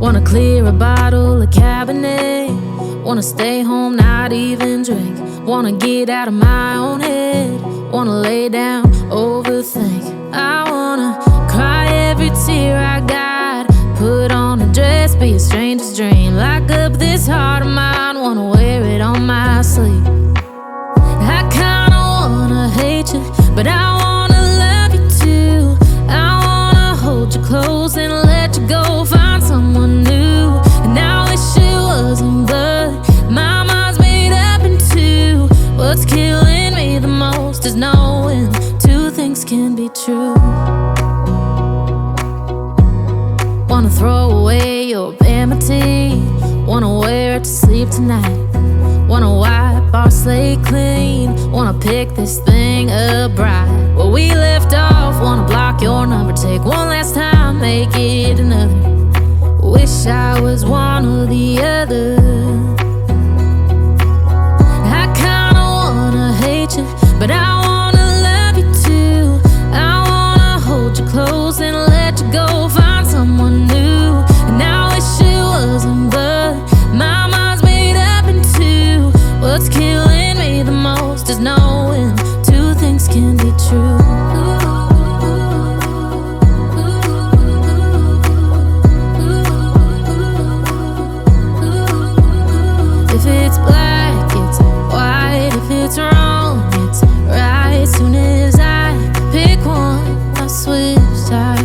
Wanna clear a bottle of Cabernet. Wanna stay home, not even drink. Wanna get out of my own head. Wanna lay down, overthink. I wanna cry every tear I got. Put on a dress, be a stranger's dream. Lock up this heart of mine, wanna wear it on my sleeve. I kinda wanna hate you, but I wanna love you too. I wanna hold you close and let you go, find someone new. And I wish it wasn't, but my mind's made up in two. What's killing me the most is knowing two things can be true. Wanna throw away your enmity. Wanna wear it to sleep tonight. Wanna wipe our slate clean. Wanna pick this thing up right where we left off. Wanna block your number, take one last time, make it another. Wish I was one or the other. I kinda wanna hate you, but I wanna love you too. I wanna hold you close and let you go, find someone new. And I wish it wasn't, but my mind's made up in two. What's killing me the most is knowing two things can be true. If it's black, it's white. If it's wrong, it's right. Soon as I pick one, I switch sides.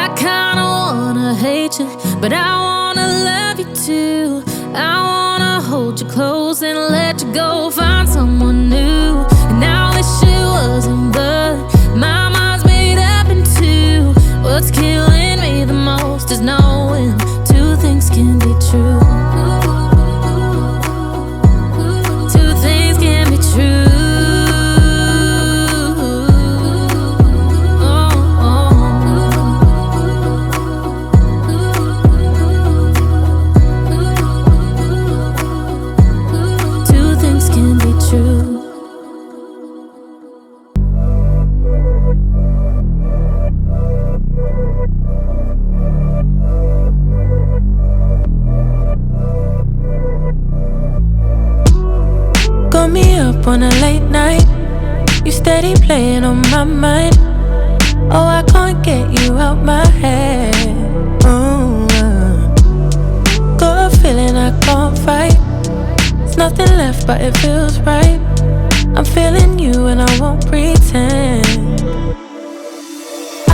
I kinda wanna hate you, but I wanna love you too. I wanna hold you close and let you go, find someone new. And I wish it wasn't, but my mind's made up in two. What's killing me the most is knowing two things can be true. Two things can be true. Got me up on a late night. You steady playing on my mind. Oh, I can't get you out my head. Got a feeling I can't fight. There's nothing left but it feels right. I'm feeling you and I won't pretend.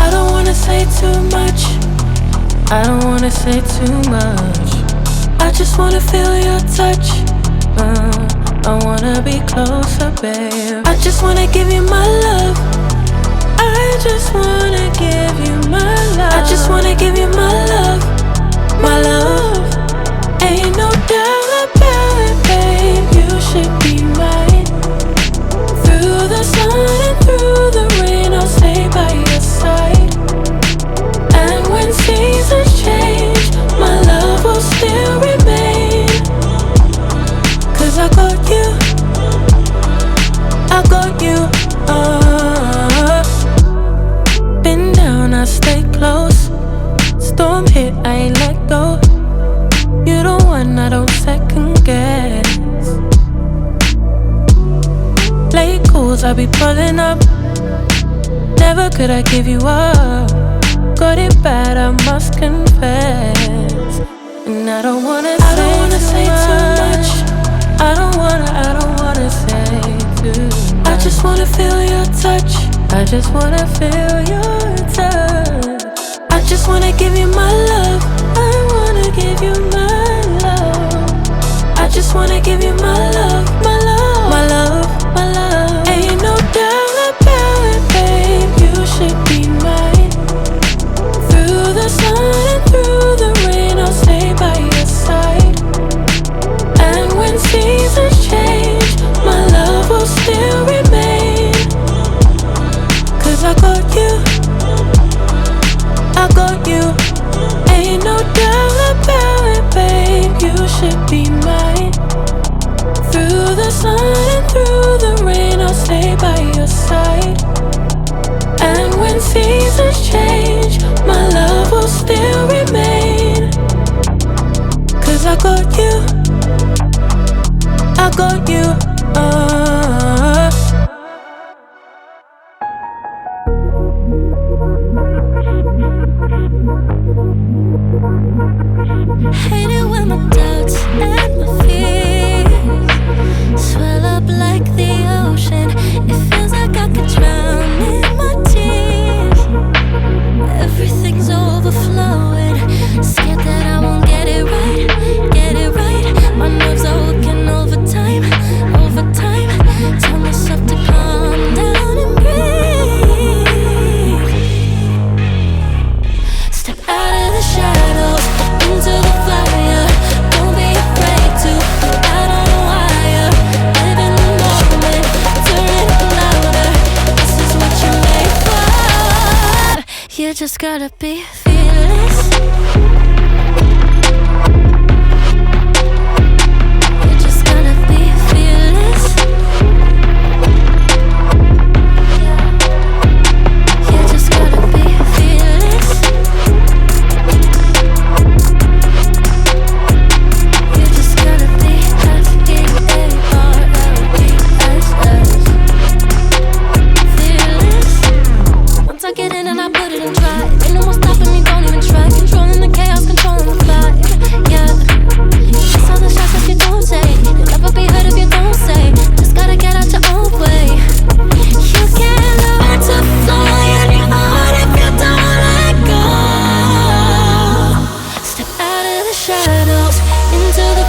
I don't wanna say too much. I don't wanna say too much. I just wanna feel your touch. I wanna be closer, babe. I just wanna give you my love. I just wanna give you my love. I just wanna give you my love. My love. Ain't no doubt about it, babe. You should be mine. Through the sun and through the rain, I'll stay by your side. And when seasons change, my love will still remain. Cause I got you, I got you. Been down, I stay close. Storm hit, I ain't let go. You the one I don't second guess. Late calls, I be pulling up. Never could I give you up. Got it bad, I must confess. And I don't wanna say too much. I don't wanna say too much. I just wanna feel your touch. I just wanna feel your touch. I just wanna give you my love. I wanna give you my love. I just wanna give you my love, my love, my love, my love. Ain't no doubt about it, babe. You should be mine. Through the sun and through the rain, I'll stay by your side. And when seasons change, my love will still remain. Cause I got you, I got you. Ain't no doubt about it, babe. You should be mine. Through the sun and through the rain, I'll stay by your side. And when seasons change, my love will still remain. just gotta be fearless. You just gotta be fearless. You just gotta be fearless. You just gotta be fearless. Once I get in and I put it in drive, ain't no more stopping me, don't even try. Controlling the chaos, controlling the fly. Yeah, that's all the shots that you don't take. You'll never be heard if you don't say. Just gotta get out your own way. You can't learn to fly on your own if you don't let go. Step out of the shadows into the